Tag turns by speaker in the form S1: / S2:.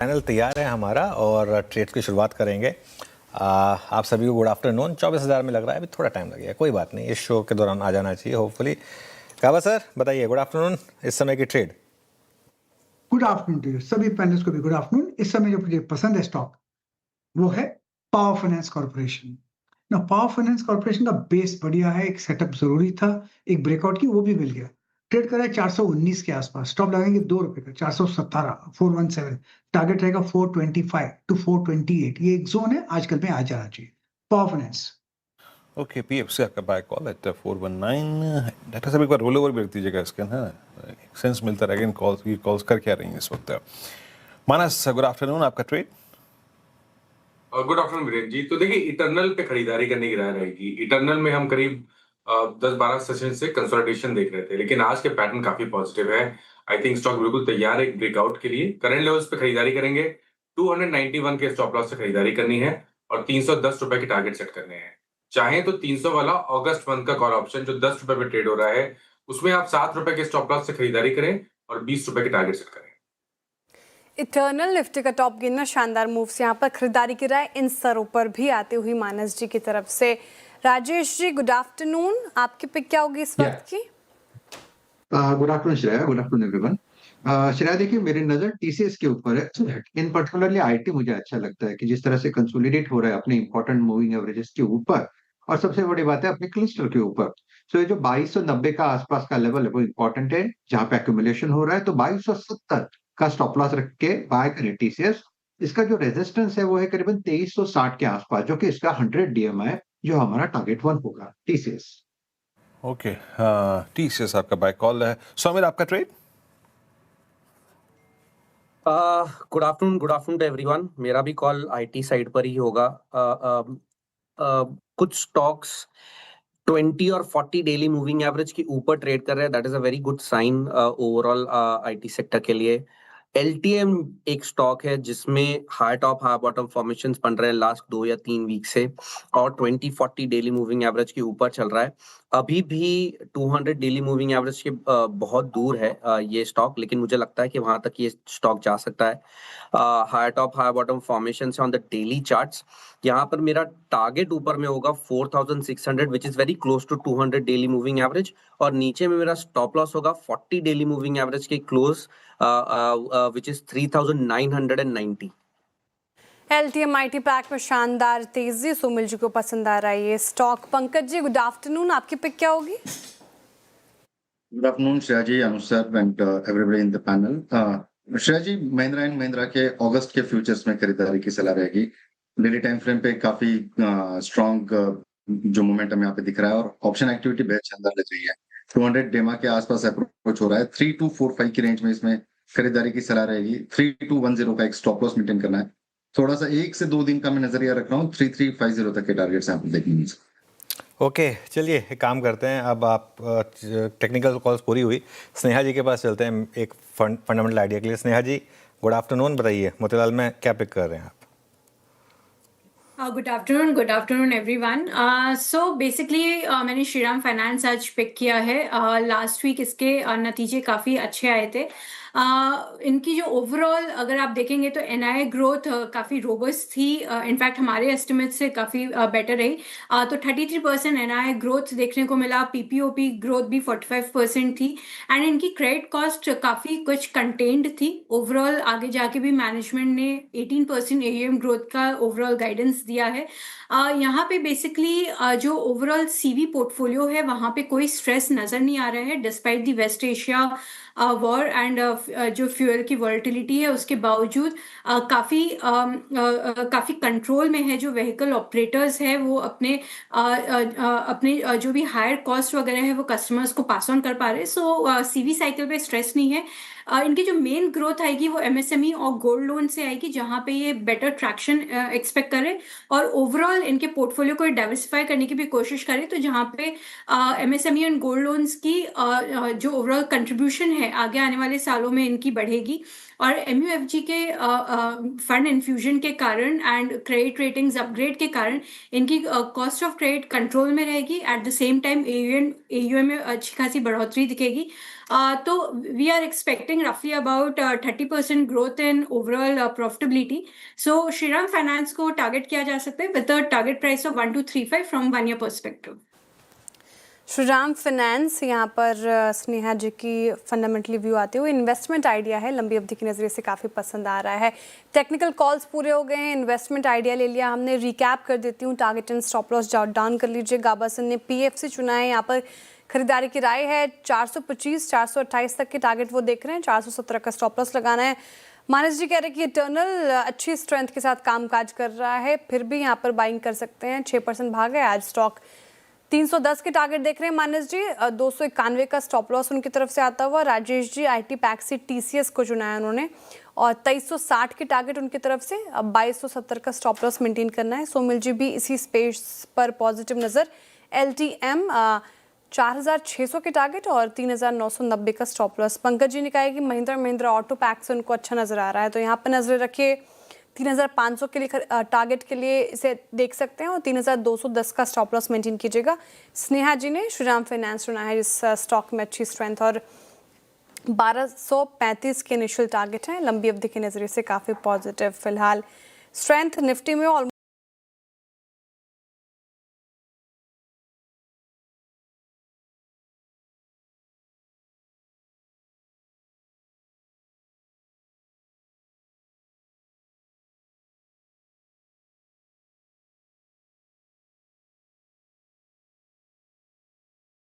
S1: Panel तैयार है हमारा और ट्रेड्स की शुरुआत करेंगे। आप सभी को गुड आफ्टरनून। 24,000 में लग रहा है, अभी थोड़ा टाइम लगेगा, कोई बात नहीं, इस शो के दौरान आ जाना चाहिए होपफुली। काबा सर बताइए, गुड आफ्टरनून, इस समय की trade.
S2: Good afternoon to you, सभी पैनलिस्ट को भी गुड आफ्टरनून। इस समय जो मुझे पसंद है स्टॉक वो है पावर फाइनेंस कॉर्पोरेशन। ना पावर फाइनेंस कॉर्पोरेशन का बेस बढ़िया है, एक सेटअप जरूरी था, एक ब्रेकआउट की वो भी मिल गया। ट्रेड कर रहा है 419 के आसपास, स्टॉप लगाएंगे ₹2 का 417 417। टारगेट रहेगा 425 टू 428, ये एक जोन है, आजकल में आ जाना चाहिए पावर फाइनेंस।
S3: ओके, पीएफसी आपका बाय कॉल एट 419। डाटा सब एक बार रोल ओवर भी रख दीजिएगा इसके ना, एक सेंस मिलता रहेगा इन कॉल्स कर क्या रही हैं इस वक्त। मानस, गुड आफ्टरनून, आपका trade.
S4: Good afternoon Virendra ji. तो देखिए, इटर्नल पे खरीदारी करने की राय रहेगी। इटर्नल में हम करीब 10-12 सेशन से कंसोलिडेशन देख रहे थे, लेकिन आज के पैटर्न काफी पॉजिटिव है। आई थिंक स्टॉक बिल्कुल तैयार है एक ब्रेकआउट के लिए। करंट लेवल्स पे खरीदारी करेंगे, 291 के स्टॉप लॉस से खरीदारी करनी है और ₹310 के टारगेट सेट करने हैं। चाहे तो 300 वाला अगस्त मंथ का कॉल ऑप्शन जो ₹10 पे ट्रेड हो रहा है, उसमें आप ₹7 के स्टॉप लॉस से खरीदारी करें और ₹20 के टारगेट सेट करें।
S5: इटर्नल निफ्टी का टॉप गेनर शानदार मूव्स यहाँ पर खरीदारी की राय इन स्तरों पर भी आती हुई मानस जी की तरफ से। राजेश जी, गुड आफ्टरनून, आपकी पिक क्या होगी इस वक्त की?
S6: Good afternoon Shreya, good afternoon everyone. Shreya देखिए, मेरी नजर टीसीएस के ऊपर है। इन पर्टिकुलरली आईटी मुझे अच्छा लगता है कि जिस तरह से कंसोलिडेट हो रहा है अपने इंपॉर्टेंट मूविंग एवरेजेस के ऊपर, और सबसे बड़ी बात है अपने क्लस्टर के ऊपर। सो ये जो 2290 का आसपास का लेवल है वो इंपॉर्टेंट है, जहां पे एक्यूमुलेशन हो रहा है। तो 2270 का स्टॉप लॉस रख के बाय करें टीसीएस। इसका जो रेजिस्टेंस है वो है करीबन 2360 के आसपास, जो कि इसका 100 डीएम है, जो हमारा टारगेट 1 होगा टीसीएस।
S3: ओके, टीसीएस आपका बाय कॉल है। सौमिर, आपका trade.
S7: Good afternoon to everyone. मेरा भी कॉल आईटी साइड पर ही होगा। कुछ स्टॉक्स 20 और 40 डेली मूविंग एवरेज के ऊपर ट्रेड कर रहे हैं, that is a very good sign overall IT sector के लिए। एलटीएम एक स्टॉक है जिसमें high top high bottom formations बन रहे हैं लास्ट 2 या 3 वीक से, और 20-40 डेली मूविंग एवरेज के ऊपर चल रहा है। अभी भी 200 डेली मूविंग एवरेज के बहुत दूर है ये स्टॉक, लेकिन मुझे लगता है कि वहां तक ये स्टॉक जा सकता है। High top high bottom formation on the daily charts, यहाँ पर मेरा टारगेट ऊपर में होगा 4600 which is very close to 200 daily moving average, और नीचे में मेरा स्टॉप लॉस होगा 40 डेली मूविंग एवरेज के close which is 3990।
S5: LTM IT pack में शानदार तेजी, सुमिल जी को पसंद आ रहा है ये stock. Pankaj ji, good afternoon, आपकी पिक क्या होगी?
S8: Good afternoon Shreya ji, Anuj sir and everybody in the panel. Shreya ji, Mahindra and Mahindra के अगस्त के फ्यूचर्स में खरीदारी की सलाह रहेगी। डेली टाइम फ्रेम पे काफी स्ट्रॉन्ग जो मोमेंटम यहाँ पे दिख रहा है, और ऑप्शन एक्टिविटी बेहद शानदार लग रही है। 200 डेमा के आसपास अप्रोच हो रहा है। 3245 की रेंज में इसमें खरीदारी की सलाह रहेगी। 3210 का एक स्टॉप लॉस मेंटेन करना है। थोड़ा सा 1 से 2 दिन का मैं नजरिया रख रहा हूँ। 3350 तक के टारगेट्स यहाँ पे देखेंगे।
S1: ओके, चलिए एक काम करते हैं, अब आप टेक्निकल कॉल्स पूरी हुई, स्नेहा जी के पास चलते हैं एक फंडामेंटल आइडिया के लिए। स्नेहा जी, गुड आफ्टरनून, बताइए मोतीलाल में क्या पिक कर रहे हैं आप?
S9: Good afternoon everyone. So basically मैंने श्रीराम फाइनेंस आज पिक किया है। लास्ट वीक इसके नतीजे काफ़ी अच्छे आए थे। इनकी जो ओवरऑल अगर आप देखेंगे तो एनआई ग्रोथ काफ़ी रोबस्ट थी, इनफैक्ट हमारे एस्टिमेट से काफ़ी बेटर रही। तो 33% एनआई ग्रोथ देखने को मिला, पीपीओपी ग्रोथ भी 45% थी, एंड इनकी क्रेडिट कॉस्ट काफ़ी कुछ कंटेन्ड थी। ओवरऑल आगे जाके भी मैनेजमेंट ने 18% एयूएम ग्रोथ का ओवरऑल गाइडेंस दिया है। यहाँ पे बेसिकली जो ओवरऑल सीवी पोर्टफोलियो है वहाँ पे कोई स्ट्रेस नज़र नहीं आ रहा है, despite the West Asia war and जो फ्यूल की वॉलेटिलिटी है उसके बावजूद काफ़ी कंट्रोल में है। जो व्हीकल ऑपरेटर्स है वो अपने जो भी हायर कॉस्ट वगैरह है वो कस्टमर्स को पास ऑन कर पा रहे हैं। सो सीवी साइकिल पे स्ट्रेस नहीं है। इनकी जो मेन ग्रोथ आएगी वो एमएसएमई और गोल्ड लोन से आएगी, जहाँ पे ये बेटर ट्रैक्शन एक्सपेक्ट करें, और ओवरऑल इनके पोर्टफोलियो को डाइवर्सिफाई करने की भी कोशिश करें। तो जहाँ पे एमएसएमई एंड गोल्ड लोन्स की जो ओवरऑल कंट्रीब्यूशन है आगे आने वाले सालों में इनकी बढ़ेगी। और MUFG के फंड इन्फ्यूजन के कारण एंड क्रेडिट रेटिंग्स अपग्रेड के कारण इनकी कॉस्ट ऑफ क्रेडिट कंट्रोल में रहेगी। At the same time AUM में अच्छी खासी बढ़ोतरी दिखेगी। तो वी आर एक्सपेक्टिंग रफली about 30% growth in overall profitability. So Shriram finance को टारगेट किया जा सकता है with a target price of 1235 from 1 year perspective.
S5: Shriram finance यहाँ पर स्नेहा जी की फंडामेंटली व्यू आते हुए इन्वेस्टमेंट आइडिया है, लंबी अवधि के नज़रिए से काफ़ी पसंद आ रहा है। टेक्निकल कॉल्स पूरे हो गए हैं, इन्वेस्टमेंट आइडिया ले लिया हमने। रिकैप कर देती हूँ, target and stop loss down कर लीजिए। गाबासन ने PFC चुना है, यहाँ पर खरीदारी की राय है। 425 428 तक के टारगेट वो देख रहे हैं, 417 का स्टॉप लॉस लगाना है। मानस जी कह रहे हैं कि इटर्नल अच्छी स्ट्रेंथ के साथ कामकाज कर रहा है, फिर भी यहाँ पर बाइंग कर सकते हैं। 6% भाग है आज स्टॉक। 310 के टारगेट देख रहे हैं मानस जी। 291 का स्टॉप लॉस उनकी तरफ से आता हुआ। राजेश जी IT पैक्सी TCS को चुना है उन्होंने, और 2360 के टारगेट उनकी तरफ से। अब 2270 का स्टॉप लॉस मेंटेन करना है। सोमिल जी भी इसी स्पेस पर पॉजिटिव नज़र। LTM 4600 के टारगेट और 3990 का स्टॉप लॉस। पंकज जी ने कहा है कि महिंद्रा ऑटो पैक्स उनको अच्छा नज़र आ रहा है, तो यहाँ पर नज़र रखिए। 3500 के लिए टारगेट के लिए इसे देख सकते हैं, और 3210 का स्टॉप लॉस मेंटेन कीजिएगा। स्नेहा जी ने श्रीराम फाइनेंस चुना है, जिस स्टॉक में अच्छी स्ट्रेंथ और 1235 के इनिशियल टारगेट हैं। लंबी अवधि के नज़रिए से काफ़ी पॉजिटिव फिलहाल। स्ट्रेंथ निफ्टी में ऑलमोस्ट